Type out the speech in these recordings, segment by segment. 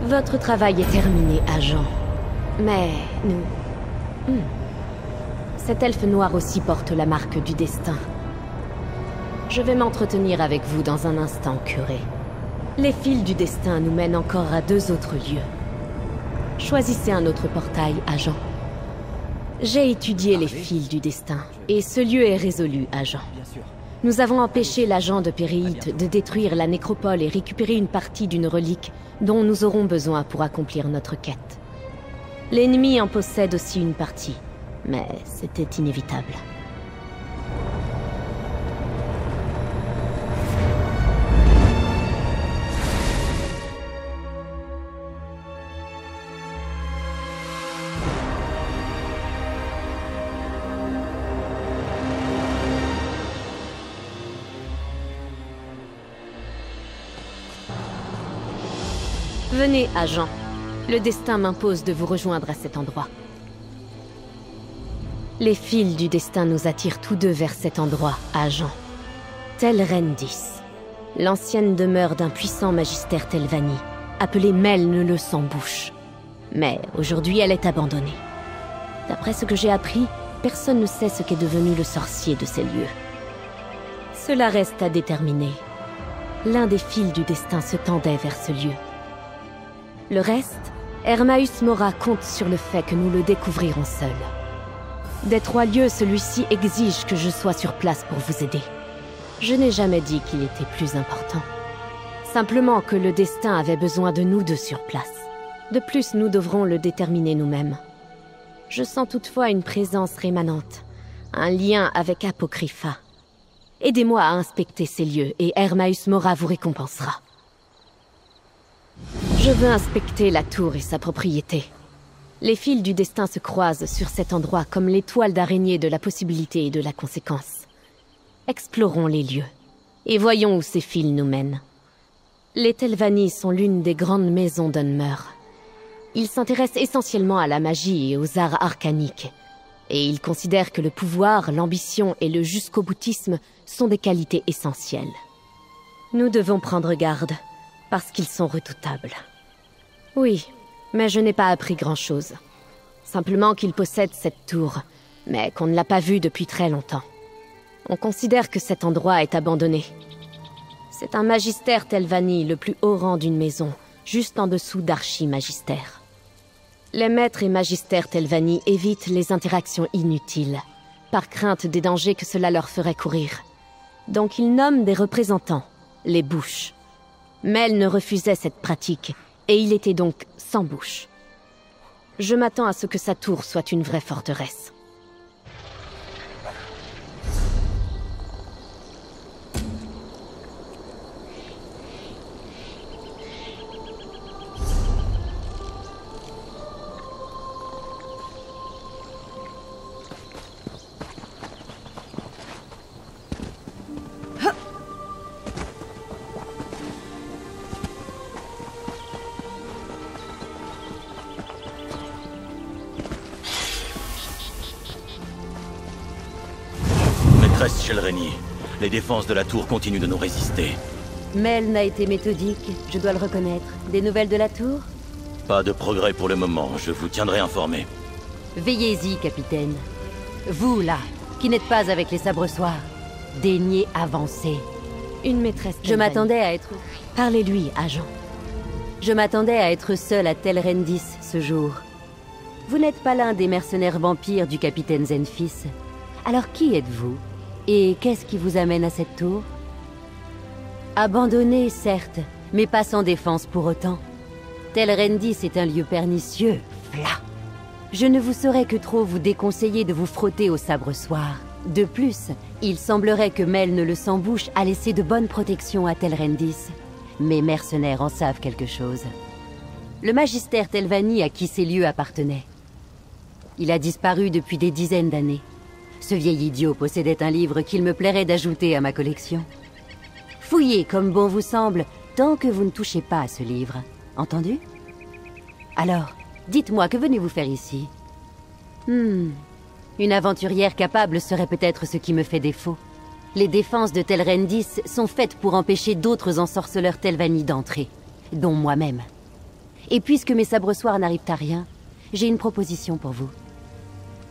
Votre travail est terminé, agent. Mais nous... Cet elfe noir aussi porte la marque du destin. Je vais m'entretenir avec vous dans un instant, curé. Les fils du destin nous mènent encore à 2 autres lieux. Choisissez un autre portail, agent. J'ai étudié les fils du destin, et ce lieu est résolu, agent. Nous avons empêché l'agent de Péréite de détruire la nécropole et récupérer une partie d'une relique dont nous aurons besoin pour accomplir notre quête. L'ennemi en possède aussi une partie, mais c'était inévitable. Venez, agent. Le destin m'impose de vous rejoindre à cet endroit. Les fils du destin nous attirent tous deux vers cet endroit, agent. Telrendis, l'ancienne demeure d'un puissant magistère Telvanni, appelé Melne le Sans-Bouche. Mais aujourd'hui, elle est abandonnée. D'après ce que j'ai appris, personne ne sait ce qu'est devenu le sorcier de ces lieux. Cela reste à déterminer. L'un des fils du destin se tendait vers ce lieu. Le reste, Hermaeus Mora compte sur le fait que nous le découvrirons seuls. Des 3 lieux, celui-ci exige que je sois sur place pour vous aider. Je n'ai jamais dit qu'il était plus important. Simplement que le destin avait besoin de nous 2 sur place. De plus, nous devrons le déterminer nous-mêmes. Je sens toutefois une présence rémanente, un lien avec Apocrypha. Aidez-moi à inspecter ces lieux et Hermaeus Mora vous récompensera. Je veux inspecter la tour et sa propriété. Les fils du destin se croisent sur cet endroit comme l'étoile d'araignée de la possibilité et de la conséquence. Explorons les lieux, et voyons où ces fils nous mènent. Les Telvanni sont l'une des grandes maisons d'Unmer. Ils s'intéressent essentiellement à la magie et aux arts arcaniques, et ils considèrent que le pouvoir, l'ambition et le jusqu'au-boutisme sont des qualités essentielles. Nous devons prendre garde, parce qu'ils sont redoutables. Oui, mais je n'ai pas appris grand-chose. Simplement qu'ils possèdent cette tour, mais qu'on ne l'a pas vue depuis très longtemps. On considère que cet endroit est abandonné. C'est un magistère Telvanni, le plus haut rang d'une maison, juste en dessous d'archi-magistère. Les maîtres et magistères Telvanni évitent les interactions inutiles, par crainte des dangers que cela leur ferait courir. Donc ils nomment des représentants, les bouches. Melne refusait cette pratique, et il était donc sans bouche. Je m'attends à ce que sa tour soit une vraie forteresse. Maîtresse Shelreni, les défenses de la tour continuent de nous résister. Melne a été méthodique, je dois le reconnaître. Des nouvelles de la tour? Pas de progrès pour le moment, je vous tiendrai informé. Veillez-y, capitaine. Vous, là, qui n'êtes pas avec les Sabresoirs, daignez avancer. Une maîtresse Je Telvanni. m'attendais à être... Parlez-lui, agent. Je m'attendais à être seul à Telrendis ce jour. Vous n'êtes pas l'un des mercenaires vampires du capitaine Zenfis. Alors qui êtes-vous? Et qu'est-ce qui vous amène à cette tour? Abandonné, certes, mais pas sans défense pour autant. Telrendis est un lieu pernicieux, v'là. Je ne vous saurais que trop vous déconseiller de vous frotter au Sabresoir. De plus, il semblerait que Melne le Sans-Bouche a laissé de bonnes protections à Telrendis. Mes mercenaires en savent quelque chose. Le magistère Telvanni à qui ces lieux appartenaient. Il a disparu depuis des dizaines d'années. Ce vieil idiot possédait un livre qu'il me plairait d'ajouter à ma collection. Fouillez comme bon vous semble, tant que vous ne touchez pas à ce livre. Entendu? Alors, dites-moi, que venez-vous faire ici? Une aventurière capable serait peut-être ce qui me fait défaut. Les défenses de Telrendis sont faites pour empêcher d'autres ensorceleurs Telvanni d'entrer, dont moi-même. Et puisque mes sabres-soirs n'arrivent à rien, j'ai une proposition pour vous.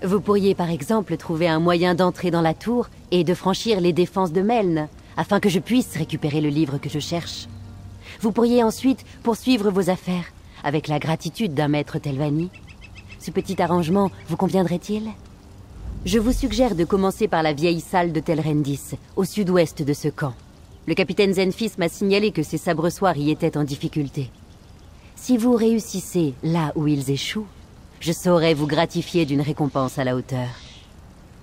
Vous pourriez par exemple trouver un moyen d'entrer dans la tour et de franchir les défenses de Meln, afin que je puisse récupérer le livre que je cherche. Vous pourriez ensuite poursuivre vos affaires, avec la gratitude d'un maître Telvanni. Ce petit arrangement vous conviendrait-il? Je vous suggère de commencer par la vieille salle de Telrendis, au sud-ouest de ce camp. Le capitaine Zenfis m'a signalé que ses sabres-soirs y étaient en difficulté. Si vous réussissez là où ils échouent, je saurai vous gratifier d'une récompense à la hauteur.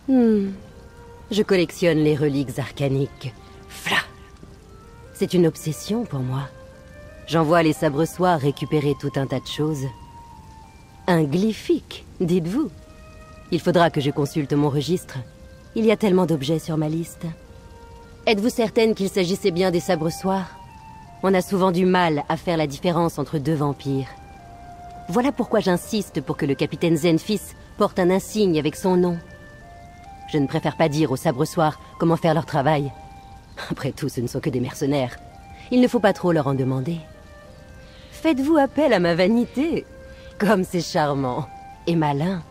Je collectionne les reliques arcaniques. Fla! C'est une obsession pour moi. J'envoie les sabres-soirs récupérer tout un tas de choses. Un glyphique, dites-vous? Il faudra que je consulte mon registre. Il y a tellement d'objets sur ma liste. Êtes-vous certaine qu'il s'agissait bien des sabres-soirs? On a souvent du mal à faire la différence entre deux vampires. Voilà pourquoi j'insiste pour que le capitaine Zenfis porte un insigne avec son nom. Je ne préfère pas dire aux sabres-soirs comment faire leur travail. Après tout, ce ne sont que des mercenaires. Il ne faut pas trop leur en demander. Faites-vous appel à ma vanité? Comme c'est charmant et malin.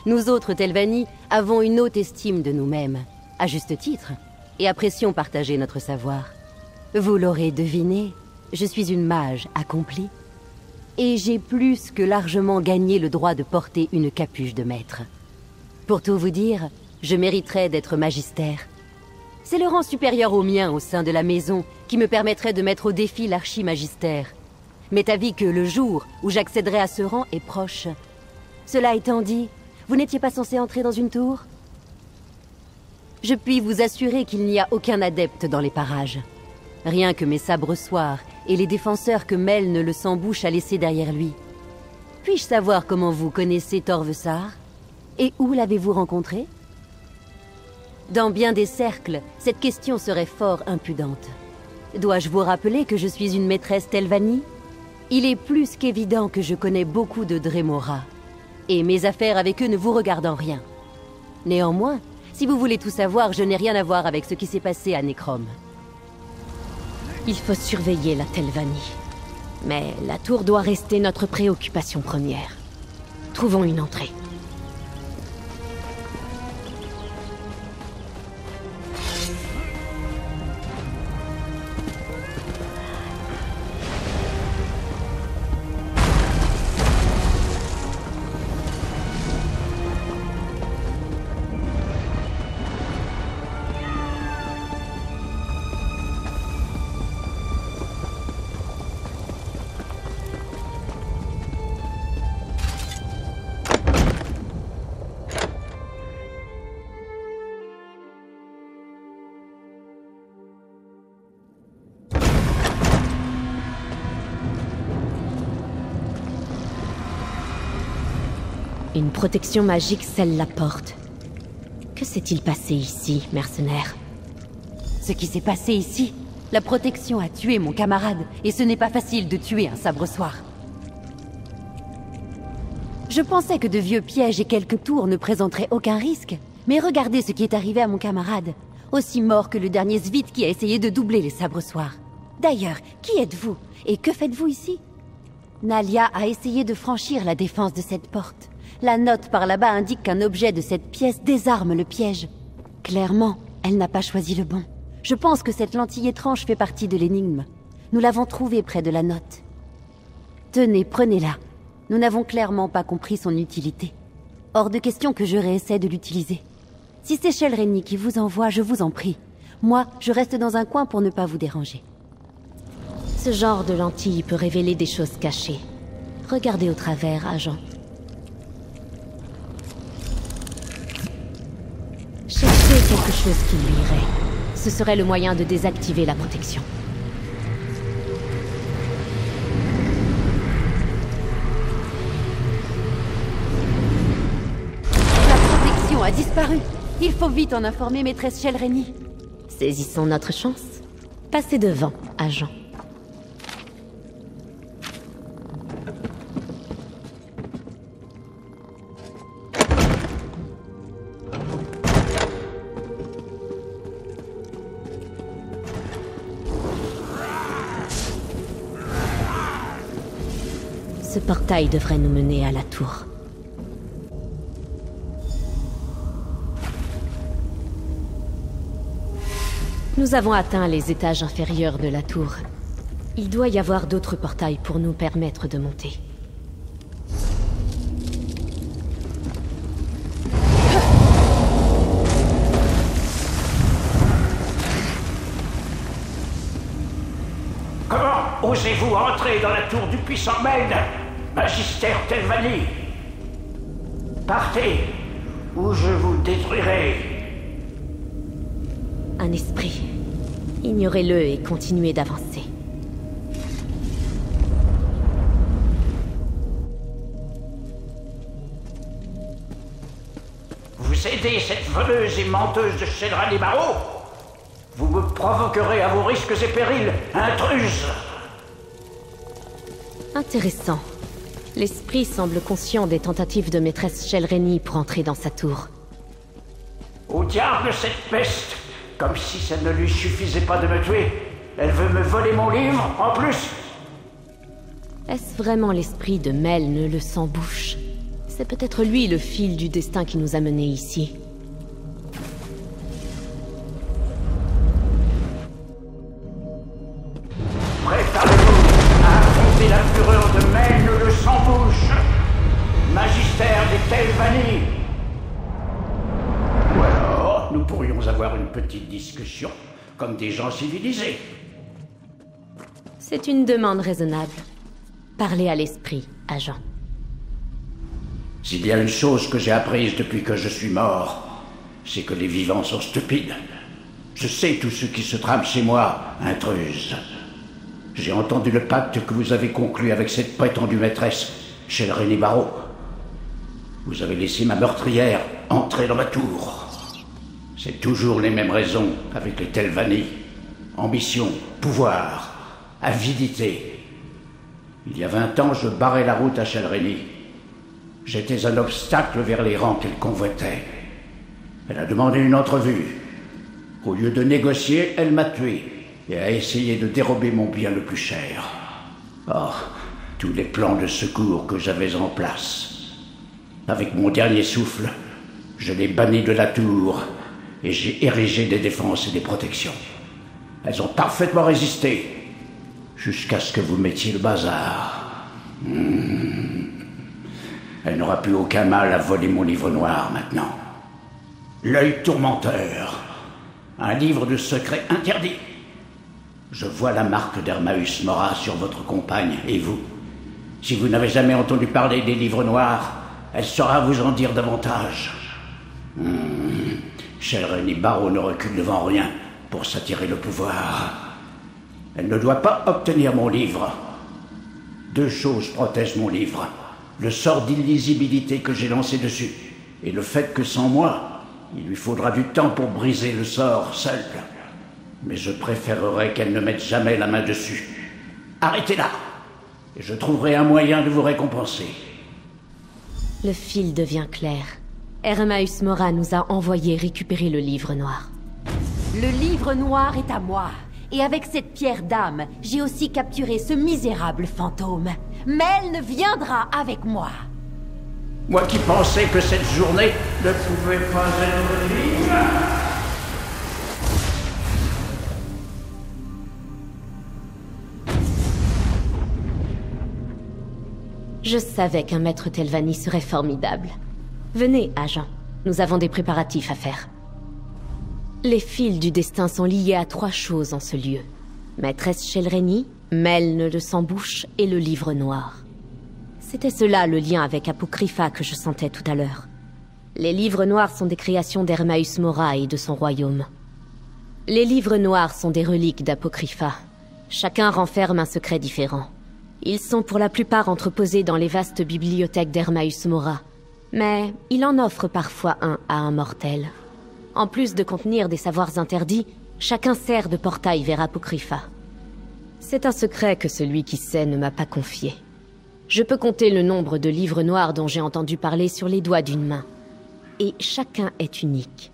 Nous autres Telvanni avons une haute estime de nous-mêmes, à juste titre, et apprécions partager notre savoir. Vous l'aurez deviné, je suis une mage accomplie. Et j'ai plus que largement gagné le droit de porter une capuche de maître. Pour tout vous dire, je mériterais d'être magister. C'est le rang supérieur au mien au sein de la maison qui me permettrait de mettre au défi l'archi-magister. M'est avis que le jour où j'accéderai à ce rang est proche. Cela étant dit, vous n'étiez pas censé entrer dans une tour? Je puis vous assurer qu'il n'y a aucun adepte dans les parages. Rien que mes sabres-soirs et les défenseurs que Meln le Sans-Bouche a laissés derrière lui. Puis-je savoir comment vous connaissez Torvesar? Et où l'avez-vous rencontré? Dans bien des cercles, cette question serait fort impudente. Dois-je vous rappeler que je suis une maîtresse Telvanni? Il est plus qu'évident que je connais beaucoup de Dremora. Et mes affaires avec eux ne vous regardent en rien. Néanmoins, si vous voulez tout savoir, je n'ai rien à voir avec ce qui s'est passé à Necrom. Il faut surveiller la Telvanni. Mais la tour doit rester notre préoccupation première. Trouvons une entrée. Une protection magique scelle la porte. Que s'est-il passé ici, mercenaire? Ce qui s'est passé ici, la protection a tué mon camarade, et ce n'est pas facile de tuer un sabre-soir. Je pensais que de vieux pièges et quelques tours ne présenteraient aucun risque, mais regardez ce qui est arrivé à mon camarade, aussi mort que le dernier Svit qui a essayé de doubler les sabres-soirs. D'ailleurs, qui êtes-vous, et que faites-vous ici? Nalia a essayé de franchir la défense de cette porte. La note par là-bas indique qu'un objet de cette pièce désarme le piège. Clairement, elle n'a pas choisi le bon. Je pense que cette lentille étrange fait partie de l'énigme. Nous l'avons trouvée près de la note. Tenez, prenez-la. Nous n'avons clairement pas compris son utilité. Hors de question que je réessaie de l'utiliser. Si c'est Chelrenny qui vous envoie, je vous en prie. Moi, je reste dans un coin pour ne pas vous déranger. Ce genre de lentille peut révéler des choses cachées. Regardez au travers, agent. Cherchez quelque chose qui lui irait. Ce serait le moyen de désactiver la protection. La protection a disparu. Il faut vite en informer maîtresse Chelrenny. Saisissons notre chance. Passez devant, agent. Ce portail devrait nous mener à la tour. Nous avons atteint les étages inférieurs de la tour. Il doit y avoir d'autres portails pour nous permettre de monter. Comment osez-vous entrer dans la tour du puissant Meld, Magister Telvanni? Partez, ou je vous détruirai. Un esprit. Ignorez-le et continuez d'avancer. Vous aidez cette voleuse et menteuse de Sheldrani Baro? Vous me provoquerez à vos risques et périls, intruse! Intéressant. L'esprit semble conscient des tentatives de maîtresse Sheldrani pour entrer dans sa tour. Au diable cette peste! Comme si ça ne lui suffisait pas de me tuer. Elle veut me voler mon livre, en plus! Est-ce vraiment l'esprit de Melne le sans-bouche? C'est peut-être lui le fil du destin qui nous a menés ici. Préparez-vous à affronter la fureur de Melne le sans-bouche, Magister des Telvanni. Ou alors, nous pourrions avoir une petite discussion, comme des gens civilisés. C'est une demande raisonnable. Parlez à l'esprit, agent. S'il y a une chose que j'ai apprise depuis que je suis mort, c'est que les vivants sont stupides. Je sais tout ce qui se trame chez moi, intruse. J'ai entendu le pacte que vous avez conclu avec cette prétendue maîtresse, Sheldrani Baro. Vous avez laissé ma meurtrière entrer dans ma tour. C'est toujours les mêmes raisons avec les Telvanni. Ambition, pouvoir, avidité. Il y a 20 ans, je barrais la route à Sheldrani. J'étais un obstacle vers les rangs qu'elle convoitait. Elle a demandé une entrevue. Au lieu de négocier, elle m'a tué et a essayé de dérober mon bien le plus cher. Oh, tous les plans de secours que j'avais en place. Avec mon dernier souffle, je l'ai bannie de la tour et j'ai érigé des défenses et des protections. Elles ont parfaitement résisté, jusqu'à ce que vous mettiez le bazar. Elle n'aura plus aucun mal à voler mon livre noir maintenant. L'œil tourmenteur. Un livre de secrets interdit. Je vois la marque d'Hermaeus Mora sur votre compagne, et vous. Si vous n'avez jamais entendu parler des livres noirs, elle saura vous en dire davantage. Sheldrani Baro ne recule devant rien pour s'attirer le pouvoir. Elle ne doit pas obtenir mon livre. 2 choses protègent mon livre. Le sort d'illisibilité que j'ai lancé dessus, et le fait que sans moi, il lui faudra du temps pour briser le sort seul. Mais je préférerais qu'elle ne mette jamais la main dessus. Arrêtez-la, et je trouverai un moyen de vous récompenser. Le fil devient clair. Hermaeus Mora nous a envoyé récupérer le livre noir. Le livre noir est à moi. Et avec cette pierre d'âme, j'ai aussi capturé ce misérable fantôme. Melne viendra avec moi. Moi qui pensais que cette journée ne pouvait pas être vive. Je savais qu'un maître Telvanni serait formidable. Venez, agent. Nous avons des préparatifs à faire. Les fils du destin sont liés à 3 choses en ce lieu. Maîtresse Sheldrani, Melne le sans-bouche et le livre noir. C'était cela le lien avec Apocrypha que je sentais tout à l'heure. Les livres noirs sont des créations d'Hermaeus Mora et de son royaume. Les livres noirs sont des reliques d'Apocrypha. Chacun renferme un secret différent. Ils sont pour la plupart entreposés dans les vastes bibliothèques d'Hermaeus Mora. Mais il en offre parfois un à un mortel. En plus de contenir des savoirs interdits, chacun sert de portail vers Apocrypha. C'est un secret que celui qui sait ne m'a pas confié. Je peux compter le nombre de livres noirs dont j'ai entendu parler sur les doigts d'une main. Et chacun est unique.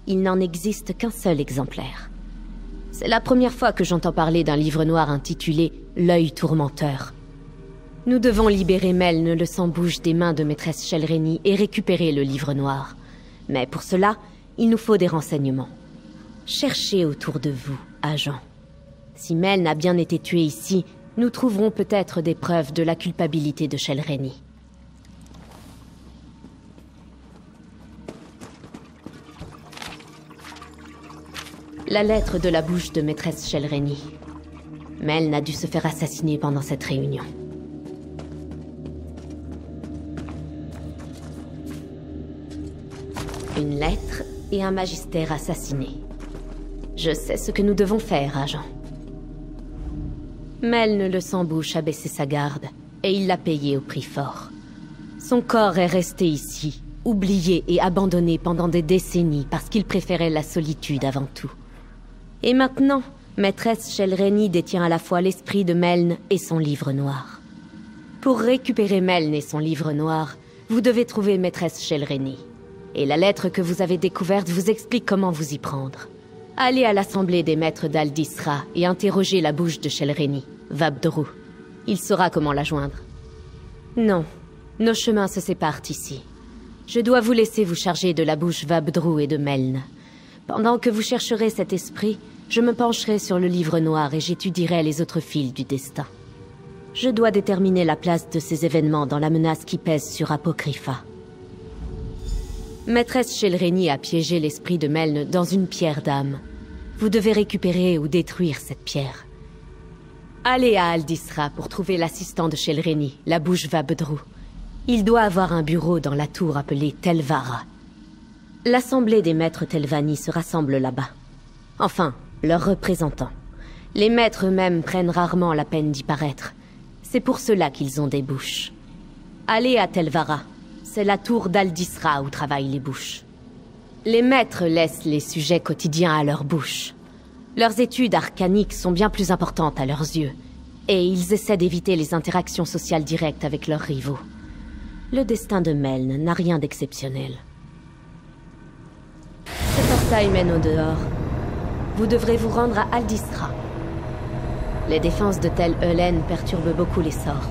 Il n'en existe qu'un seul exemplaire. C'est la première fois que j'entends parler d'un livre noir intitulé « L'œil tourmenteur ». Nous devons libérer Meln le sang-bouche des mains de maîtresse Shelreni et récupérer le livre noir. Mais pour cela, il nous faut des renseignements. Cherchez autour de vous, agent. Si Meln a bien été tué ici, nous trouverons peut-être des preuves de la culpabilité de Shelreni. La lettre de la bouche de maîtresse Shelreni. Meln a dû se faire assassiner pendant cette réunion. Une lettre et un magistère assassiné. Je sais ce que nous devons faire, agent. Meln le sans-bouche a baissé sa garde, et il l'a payé au prix fort. Son corps est resté ici, oublié et abandonné pendant des décennies parce qu'il préférait la solitude avant tout. Et maintenant, maîtresse Shelreni détient à la fois l'esprit de Meln et son livre noir. Pour récupérer Meln et son livre noir, vous devez trouver maîtresse Shelreni. Et la lettre que vous avez découverte vous explique comment vous y prendre. Allez à l'assemblée des maîtres d'Al-Disra et interrogez la bouche de Shelreni, Vabdrou. Il saura comment la joindre. Non, nos chemins se séparent ici. Je dois vous laisser vous charger de la bouche Vabdrou et de Meln. Pendant que vous chercherez cet esprit, je me pencherai sur le livre noir et j'étudierai les autres fils du destin. Je dois déterminer la place de ces événements dans la menace qui pèse sur Apocrypha. Maîtresse Shelreni a piégé l'esprit de Meln dans une pierre d'âme. Vous devez récupérer ou détruire cette pierre. Allez à Al-Disra pour trouver l'assistant de Shelreni, la bouche Vabdrou. Il doit avoir un bureau dans la tour appelée Telvara. L'assemblée des maîtres Telvanni se rassemble là-bas. Enfin, leurs représentants. Les maîtres eux-mêmes prennent rarement la peine d'y paraître. C'est pour cela qu'ils ont des bouches. Allez à Telvara. C'est la tour d'Al-Disra où travaillent les bouches. Les maîtres laissent les sujets quotidiens à leurs bouches. Leurs études arcaniques sont bien plus importantes à leurs yeux, et ils essaient d'éviter les interactions sociales directes avec leurs rivaux. Le destin de Meln n'a rien d'exceptionnel. Ce portail mène au dehors. Vous devrez vous rendre à Al-Disra. Les défenses de Tel Eulen perturbent beaucoup les sorts.